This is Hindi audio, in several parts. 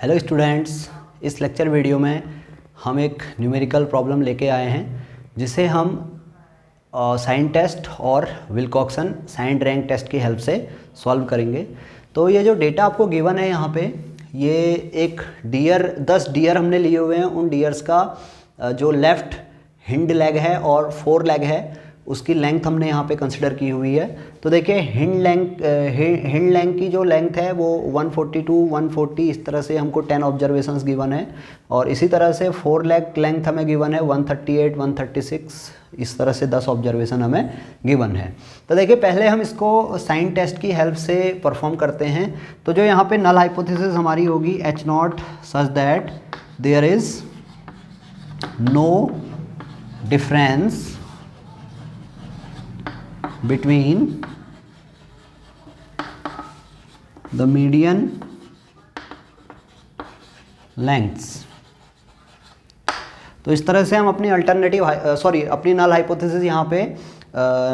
हेलो स्टूडेंट्स, इस लेक्चर वीडियो में हम एक न्यूमेरिकल प्रॉब्लम लेके आए हैं जिसे हम साइन टेस्ट और विल्कॉक्सन साइन रैंक टेस्ट की हेल्प से सॉल्व करेंगे। तो ये जो डेटा आपको गिवन है यहाँ पे, ये एक डियर 10 डियर हमने लिए हुए हैं। उन डियर्स का जो लेफ़्ट हिंड लेग है और फोर लेग है उसकी लेंथ हमने यहाँ पे कंसिडर की हुई है। तो देखिए हिंड लेंथ की जो लेंथ है वो 142, 140 इस तरह से हमको 10 ऑब्जर्वेशंस गिवन है, और इसी तरह से फोर लेग लेंथ हमें गिवन है 138, 136 इस तरह से 10 ऑब्जर्वेशन हमें गिवन है। तो देखिए पहले हम इसको साइन टेस्ट की हेल्प से परफॉर्म करते हैं। तो जो यहाँ पे नल हाइपोथेसिस हमारी होगी H0 such that there is no difference between the median lengths। तो इस तरह से हम अपनी अपनी नल हाइपोथेसिस यहाँ पे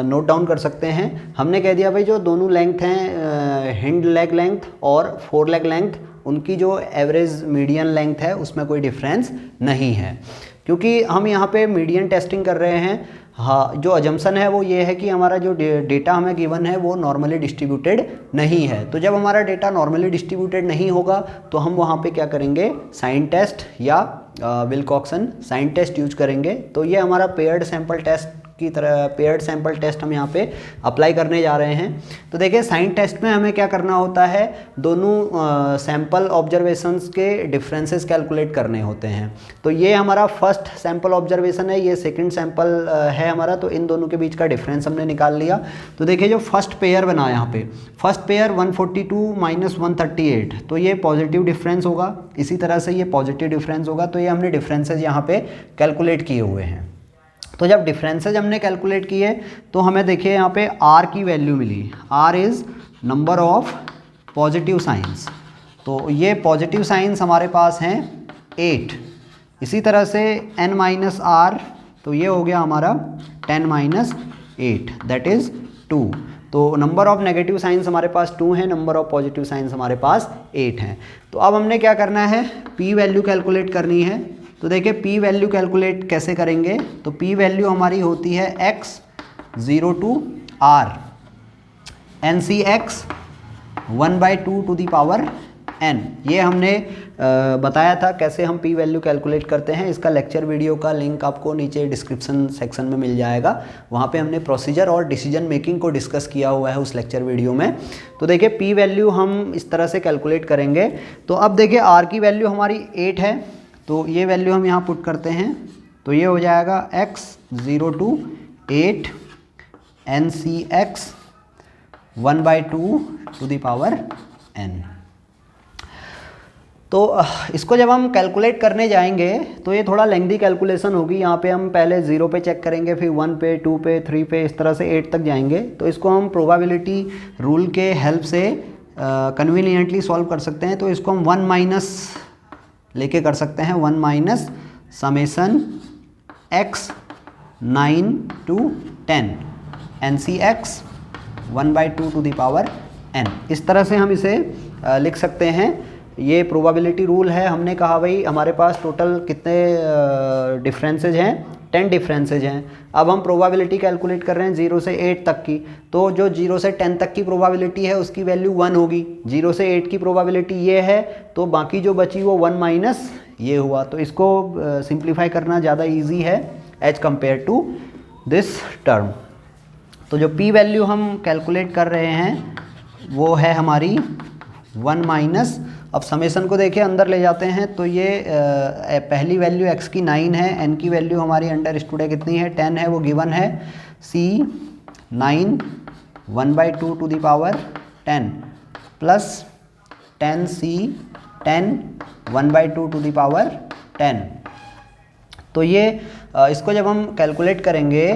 नोट डाउन कर सकते हैं। हमने कह दिया भाई जो दोनों लेंथ हैं हिंड लेग लेंथ और फोर लेग लेंथ, उनकी जो एवरेज मीडियन लेंथ है उसमें कोई डिफरेंस नहीं है, क्योंकि हम यहाँ पे मीडियन टेस्टिंग कर रहे हैं। हाँ, जो अजम्पशन है वो ये है कि हमारा जो डेटा हमें गिवन है वो नॉर्मली डिस्ट्रीब्यूटेड नहीं है। तो जब हमारा डेटा नॉर्मली डिस्ट्रीब्यूटेड नहीं होगा तो हम वहाँ पे क्या करेंगे, साइन टेस्ट या विल्कॉक्सन साइन टेस्ट यूज करेंगे। तो ये हमारा पेयर्ड सैंपल टेस्ट की तरह पेयर्ड सैंपल टेस्ट हम यहाँ पे अप्लाई करने जा रहे हैं। तो देखिए साइन टेस्ट में हमें क्या करना होता है, दोनों सैंपल ऑब्जर्वेशंस के डिफरेंसेस कैलकुलेट करने होते हैं। तो ये हमारा फर्स्ट सैंपल ऑब्जर्वेशन है, ये सेकंड सैंपल है हमारा। तो इन दोनों के बीच का डिफरेंस हमने निकाल लिया। तो देखिए जो फर्स्ट पेयर बना यहाँ पे, फर्स्ट पेयर 142 माइनस 138, तो ये पॉजिटिव डिफरेंस होगा। इसी तरह से ये पॉजिटिव डिफरेंस होगा। तो ये हमने डिफरेंसेज यहाँ पे कैलकुलेट किए हुए हैं। तो जब डिफरेंसेज हमने कैलकुलेट किए तो हमें देखिए यहाँ पे R की वैल्यू मिली। R is number of positive signs. तो ये पॉजिटिव साइंस हमारे पास हैं 8। इसी तरह से n माइनस R, तो ये हो गया हमारा 10 माइनस 8 दैट इज़ 2। तो नंबर ऑफ नेगेटिव साइंस हमारे पास 2 है, नंबर ऑफ पॉजिटिव साइंस हमारे पास 8 हैं। तो अब हमने क्या करना है, P वैल्यू कैलकुलेट करनी है। तो देखिए P वैल्यू कैलकुलेट कैसे करेंगे, तो P वैल्यू हमारी होती है x 0 to R NCx 1/2 to the power n। ये हमने बताया था कैसे हम P वैल्यू कैलकुलेट करते हैं। इसका लेक्चर वीडियो का लिंक आपको नीचे डिस्क्रिप्शन सेक्शन में मिल जाएगा। वहाँ पे हमने प्रोसीजर और डिसीजन मेकिंग को डिस्कस किया हुआ है उस लेक्चर वीडियो में। तो देखिए P वैल्यू हम इस तरह से कैलकुलेट करेंगे। तो अब देखिए R की वैल्यू हमारी 8 है, तो ये वैल्यू हम यहाँ पुट करते हैं। तो ये हो जाएगा x 0 to 8 NCx 1/2 to the power n। तो इसको जब हम कैलकुलेट करने जाएंगे तो ये थोड़ा लेंथी कैलकुलेशन होगी। यहाँ पे हम पहले 0 पे चेक करेंगे, फिर 1 पे, 2 पे, 3 पे, इस तरह से 8 तक जाएंगे। तो इसको हम प्रोबेबिलिटी रूल के हेल्प से कन्वीनियंटली सॉल्व कर सकते हैं। तो इसको हम 1 माइनस लेके कर सकते हैं, 1 minus summation x 9 to 10 NCx 1/2 to the power n। इस तरह से हम इसे लिख सकते हैं। ये प्रोबेबिलिटी रूल है। हमने कहा भाई हमारे पास टोटल कितने डिफरेंसेज हैं, 10 डिफरेंसेज हैं। अब हम प्रोबेबिलिटी कैलकुलेट कर रहे हैं 0 से 8 तक की। तो जो 0 से 10 तक की प्रोबेबिलिटी है उसकी वैल्यू 1 होगी। 0 से 8 की प्रोबेबिलिटी ये है, तो बाकी जो बची वो 1 माइनस ये हुआ। तो इसको सिंप्लीफाई करना ज़्यादा इजी है as compare to this term. तो जो P वैल्यू हम कैलकुलेट कर रहे हैं वो है हमारी 1 माइनस, अब समेसन को देखिए अंदर ले जाते हैं तो ये पहली वैल्यू x की 9 है, n की वैल्यू हमारी अंडरस्टूड है कितनी है, 10 है, वो गिवन है। c 9 1/2 to the power 10 plus 10c 10 1/2 to the power 10। तो ये इसको जब हम कैलकुलेट करेंगे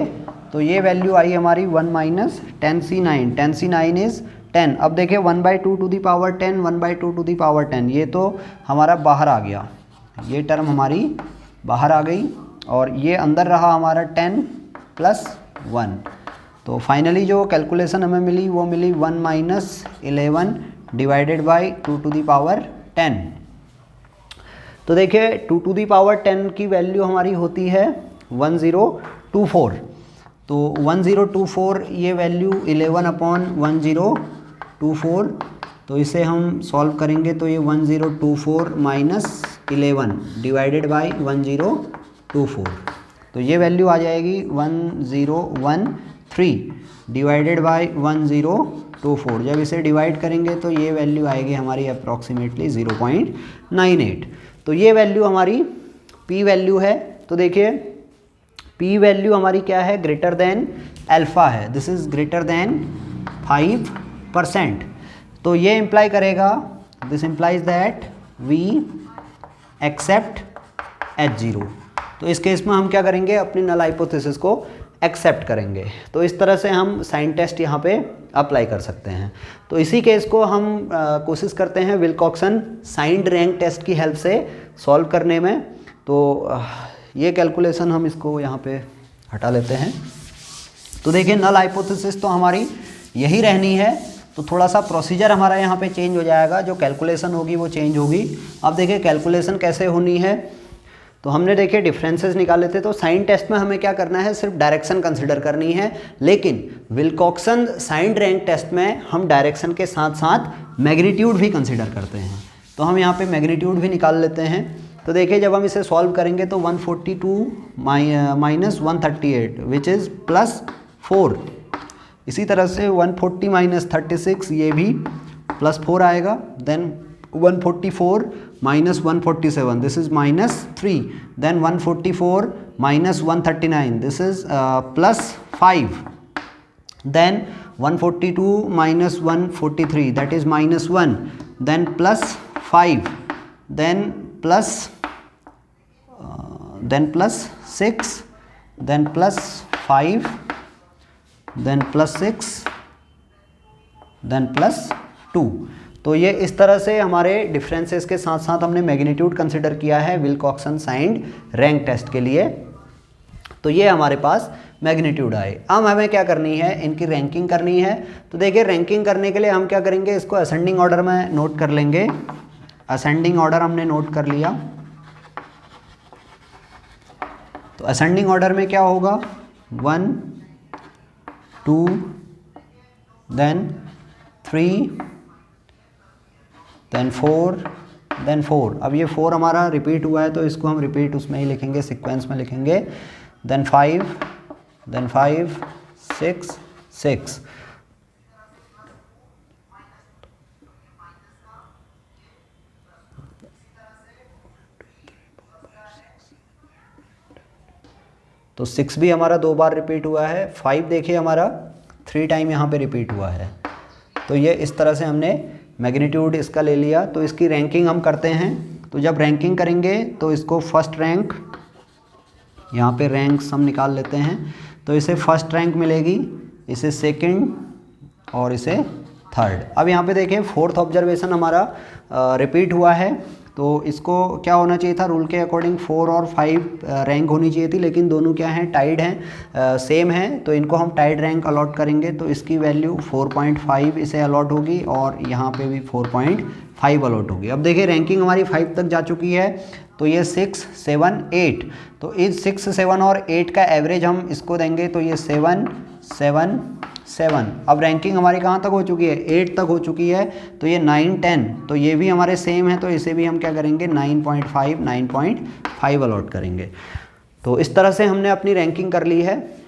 तो ये वैल्यू आई हमारी 1 माइनस 10c9। 10c9 is 10। अब देखिए 1/2 to the power 10, 1/2 to the power 10, ये तो हमारा बाहर आ गया, ये टर्म हमारी बाहर आ गई, और ये अंदर रहा हमारा 10 प्लस 1। तो फाइनली जो कैलकुलेशन हमें मिली वो मिली 1 minus 11 divided by 2 to the power 10। तो देखिए 2 to the power 10 की वैल्यू हमारी होती है 1024। तो 1024 ये वैल्यू 11/1024, तो इसे हम सॉल्व करेंगे तो ये 1024 माइनस 11 डिवाइडेड बाई 1024, तो ये वैल्यू आ जाएगी 1013 डिवाइडेड बाई 1024। जब इसे डिवाइड करेंगे तो ये वैल्यू आएगी हमारी अप्रॉक्सीमेटली 0.98। तो ये वैल्यू हमारी पी वैल्यू है। तो देखिए पी वैल्यू हमारी क्या है, ग्रेटर देन अल्फ़ा है, दिस इज़ ग्रेटर देन 5%। तो ये इम्प्लाई करेगा, this implies that we accept H0। तो इस केस में हम क्या करेंगे, अपनी नल हाइपोथेसिस को एक्सेप्ट करेंगे। तो इस तरह से हम साइन टेस्ट यहाँ पे अप्लाई कर सकते हैं। तो इसी केस को हम कोशिश करते हैं विल्कॉक्सन साइंड रैंक टेस्ट की हेल्प से सॉल्व करने में। तो ये कैलकुलेशन हम इसको यहाँ पे हटा लेते हैं। तो देखिए नल हाइपोथेसिस तो हमारी यही रहनी है, तो थोड़ा सा प्रोसीजर हमारा यहाँ पे चेंज हो जाएगा, जो कैलकुलेशन होगी वो चेंज होगी। अब देखिए कैलकुलेशन कैसे होनी है, तो हमने देखिए डिफरेंसेस निकाले थे। तो साइन टेस्ट में हमें क्या करना है, सिर्फ डायरेक्शन कंसिडर करनी है, लेकिन विल्कॉक्सन साइन रैंक टेस्ट में हम डायरेक्शन के साथ साथ मैग्नीट्यूड भी कंसिडर करते हैं। तो हम यहाँ पे मैग्नीट्यूड भी निकाल लेते हैं। तो देखिए जब हम इसे सॉल्व करेंगे तो 142 माइनस 138 विच इज़ +4। इसी तरह से 140 माइनस 36 ये भी +4 आएगा। Then 144 minus 147 this is -3। Then 144 minus 139 this is +5। Then 142 minus 143 that is -1। Then +5 then +6 then +5 then +6 then +2। तो ये इस तरह से हमारे डिफरेंसेस के साथ साथ हमने मैग्नीट्यूड कंसिडर किया है विल्कॉक्सन साइंड रैंक टेस्ट के लिए। तो ये हमारे पास मैग्नीट्यूड आए। अब हमें क्या करनी है, इनकी रैंकिंग करनी है। तो देखिए रैंकिंग करने के लिए हम क्या करेंगे, इसको असेंडिंग ऑर्डर में नोट कर लेंगे। असेंडिंग ऑर्डर हमने नोट कर लिया। तो असेंडिंग ऑर्डर में क्या होगा, 1 2 देन 3 देन 4 देन 4। अब ये 4 हमारा रिपीट हुआ है तो इसको हम रिपीट उसमें ही लिखेंगे, सीक्वेंस में लिखेंगे। देन 5 6 6। तो 6 भी हमारा 2 बार रिपीट हुआ है। 5 देखिए हमारा 3 टाइम यहाँ पे रिपीट हुआ है। तो ये इस तरह से हमने मैग्नीट्यूड इसका ले लिया। तो इसकी रैंकिंग हम करते हैं। तो जब रैंकिंग करेंगे तो इसको फर्स्ट रैंक, यहाँ पे रैंक्स हम निकाल लेते हैं। तो इसे फर्स्ट रैंक मिलेगी, इसे सेकंड और इसे थर्ड। अब यहाँ पे देखिए फोर्थ ऑब्जर्वेशन हमारा रिपीट हुआ है। तो इसको क्या होना चाहिए था, रूल के अकॉर्डिंग 4 और 5 रैंक होनी चाहिए थी, लेकिन दोनों क्या हैं, टाइड हैं, सेम हैं। तो इनको हम टाइड रैंक अलॉट करेंगे। तो इसकी वैल्यू 4.5 इसे अलॉट होगी और यहाँ पे भी 4.5 अलॉट होगी। अब देखिए रैंकिंग हमारी 5 तक जा चुकी है। तो ये 6 7 8। तो इस 6 7 और 8 का एवरेज हम इसको देंगे। तो ये 7 7 7। अब रैंकिंग हमारी कहाँ तक हो चुकी है, 8 तक हो चुकी है। तो ये 9 10, तो ये भी हमारे सेम है। तो इसे भी हम क्या करेंगे, 9.5 अलॉट करेंगे। तो इस तरह से हमने अपनी रैंकिंग कर ली है।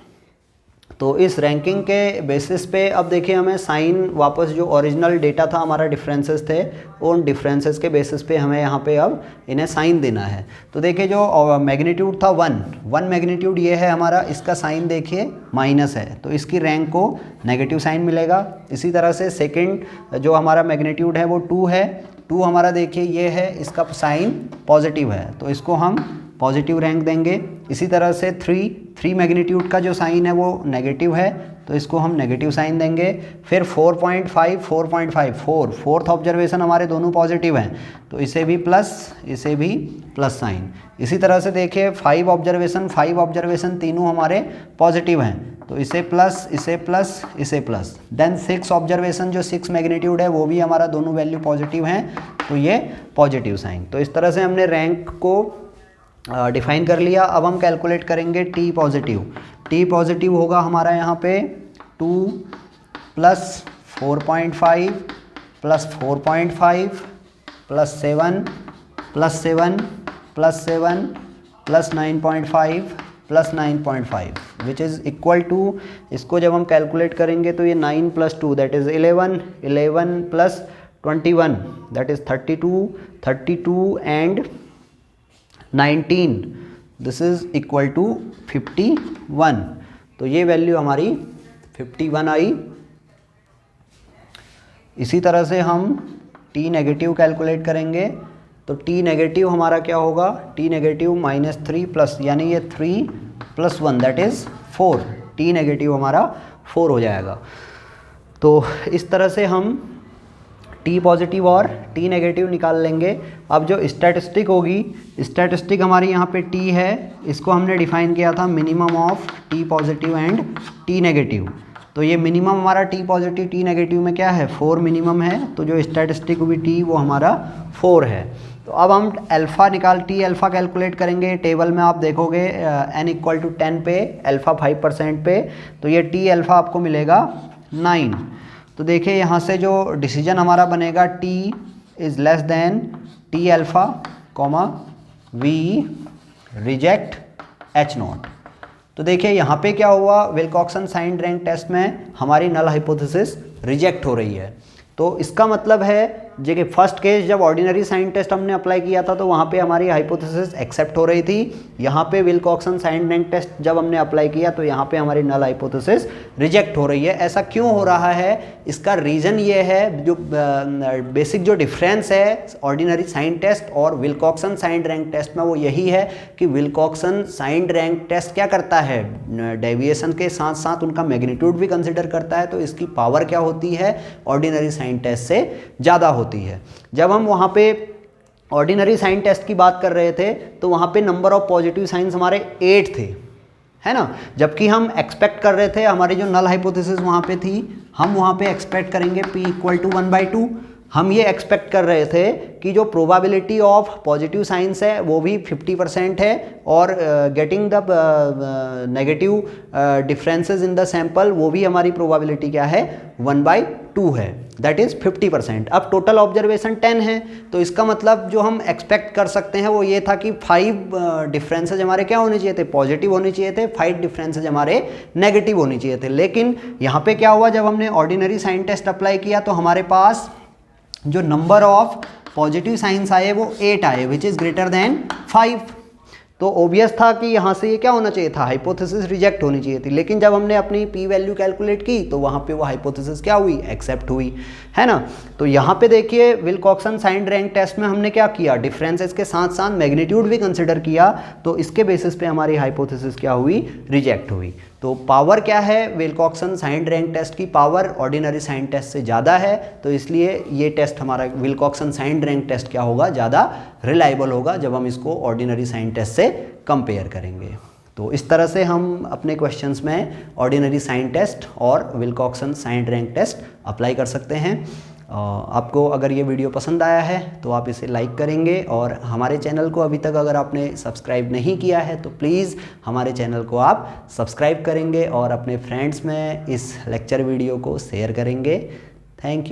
तो इस रैंकिंग के बेसिस पे अब देखिए हमें साइन वापस जो ओरिजिनल डेटा था हमारा डिफरेंसेस थे, उन डिफरेंसेस के बेसिस पे हमें यहाँ पे अब इन्हें साइन देना है। तो देखिए जो मैग्नीट्यूड था 1 मैग्नीट्यूड ये है हमारा, इसका साइन देखिए माइनस है, तो इसकी रैंक को नेगेटिव साइन मिलेगा। इसी तरह से सेकंड जो हमारा मैग्नीट्यूड है वो 2 है। 2 हमारा देखिए ये है, इसका साइन पॉजिटिव है, तो इसको हम पॉजिटिव रैंक देंगे। इसी तरह से 3 मैग्नीट्यूड का जो साइन है वो नेगेटिव है, तो इसको हम नेगेटिव साइन देंगे। फिर 4.5 4.5 4 फोर्थ ऑब्जर्वेशन हमारे दोनों पॉजिटिव हैं, तो इसे भी प्लस साइन। इसी तरह से देखिए 5 ऑब्जर्वेशन तीनों हमारे पॉजिटिव हैं, तो इसे प्लस इसे प्लस। देन 6 ऑब्जर्वेशन जो 6 मैग्नीट्यूड है वो भी हमारा दोनों वैल्यू पॉजिटिव हैं, तो ये पॉजिटिव साइन। तो इस तरह से हमने रैंक को डिफाइन कर लिया। अब हम कैलकुलेट करेंगे टी पॉजिटिव होगा हमारा यहाँ पे 2 plus 4.5 plus 4.5 plus 7 plus 7 plus 7 plus 9.5 plus 9.5 which is equal to, इसको जब हम कैलकुलेट करेंगे तो ये 9 plus 2 that is 11 11 plus 21 that is 32 and 19 this is equal to 51। तो ये वैल्यू हमारी 51 आई। इसी तरह से हम टी नेगेटिव कैलकुलेट करेंगे, तो टी नेगेटिव हमारा क्या होगा, टी नेगेटिव -3 प्लस, यानी ये 3 + 1 दैट इज़ 4, टी नेगेटिव हमारा 4 हो जाएगा। तो इस तरह से हम टी पॉजिटिव और टी नेगेटिव निकाल लेंगे। अब जो स्टैटिस्टिक होगी, स्टैटिस्टिक हमारी यहाँ पे टी है, इसको हमने डिफाइन किया था minimum of T positive and T negative. तो ये मिनिमम हमारा टी पॉजिटिव टी नेगेटिव में क्या है, 4 मिनिमम है, तो जो स्टैटिस्टिक हुई टी वो हमारा 4 है। तो अब हम टी अल्फ़ा कैलकुलेट करेंगे। टेबल में आप देखोगे n = 10 पे अल्फ़ा 5% पे, तो ये टी अल्फ़ा आपको मिलेगा 9। तो देखिए यहाँ से जो डिसीजन हमारा बनेगा, t is less than T alpha comma we reject H0। तो देखिए यहाँ पे क्या हुआ, विल्कॉक्सन साइन रैंक टेस्ट में हमारी नल हाइपोथेसिस रिजेक्ट हो रही है। तो इसका मतलब है जो कि फर्स्ट केस जब ऑर्डिनरी साइन टेस्ट हमने अप्लाई किया था तो वहाँ पे हमारी हाइपोथेसिस एक्सेप्ट हो रही थी। यहाँ पे विल्कॉक्सन साइन रैंक टेस्ट जब हमने अप्लाई किया तो यहाँ पे हमारी नल हाइपोथेसिस रिजेक्ट हो रही है। ऐसा क्यों हो रहा है, इसका रीज़न ये है, जो बेसिक जो डिफरेंस है ऑर्डिनरी साइन टेस्ट और विल्कॉक्सन साइन रैंक टेस्ट में वो यही है कि विल्कॉक्सन साइन रैंक टेस्ट क्या करता है, डेविएशन के साथ साथ उनका मैग्नीट्यूड भी कंसिडर करता है, तो इसकी पावर क्या होती है, ऑर्डिनरी साइन टेस्ट से ज़्यादा होती है। जब हम वहाँ पे ऑर्डिनरी साइन टेस्ट की बात कर रहे थे तो वहाँ पे नंबर ऑफ पॉजिटिव साइंस हमारे 8 थे, है ना, जबकि हम एक्सपेक्ट कर रहे थे, हमारी जो नल हाइपोथेसिस वहाँ पे थी, हम वहाँ पे एक्सपेक्ट करेंगे p = 1/2। हम ये एक्सपेक्ट कर रहे थे कि जो प्रोबेबिलिटी ऑफ पॉजिटिव साइंस है वो भी 50% है और getting the negative differences in the sample वो भी हमारी प्रोबेबिलिटी क्या है, 1/2 है, दैट इज़ 50%। अब टोटल ऑब्जर्वेशन 10 है, तो इसका मतलब जो हम एक्सपेक्ट कर सकते हैं वो ये था कि 5 डिफरेंसेज हमारे क्या होने चाहिए थे, पॉजिटिव होने चाहिए थे, 5 डिफरेंसेज हमारे नेगेटिव होने चाहिए थे। लेकिन यहाँ पे क्या हुआ, जब हमने ऑर्डिनरी साइन टेस्ट अप्लाई किया तो हमारे पास जो नंबर ऑफ पॉजिटिव साइंस आए वो 8 आए, विच इज़ ग्रेटर देन 5। तो ओबियस था कि यहाँ से ये क्या होना चाहिए था, हाइपोथेसिस रिजेक्ट होनी चाहिए थी। लेकिन जब हमने अपनी पी वैल्यू कैलकुलेट की तो वहाँ पे वो हाइपोथेसिस क्या हुई, एक्सेप्ट हुई, है ना। तो यहाँ पे देखिए विल्कॉक्सन साइन रैंक टेस्ट में हमने क्या किया, डिफरेंसेस के साथ साथ मैग्नीट्यूड भी कंसिडर किया, तो इसके बेसिस पे हमारी हाइपोथेसिस क्या हुई, रिजेक्ट हुई। तो पावर क्या है, विल्कॉक्सन साइन रैंक टेस्ट की पावर ऑर्डिनरी साइन टेस्ट से ज़्यादा है, तो इसलिए ये टेस्ट हमारा विल्कॉक्सन साइन रैंक टेस्ट क्या होगा, ज़्यादा रिलायबल होगा जब हम इसको ऑर्डिनरी साइन टेस्ट से कंपेयर करेंगे। तो इस तरह से हम अपने क्वेश्चंस में ऑर्डिनरी साइन टेस्ट और Wilcoxon sign rank test apply कर सकते हैं। आपको अगर ये वीडियो पसंद आया है तो आप इसे लाइक करेंगे, और हमारे चैनल को अभी तक अगर आपने सब्सक्राइब नहीं किया है तो प्लीज़ हमारे चैनल को आप सब्सक्राइब करेंगे और अपने फ्रेंड्स में इस लेक्चर वीडियो को शेयर करेंगे। Thank you.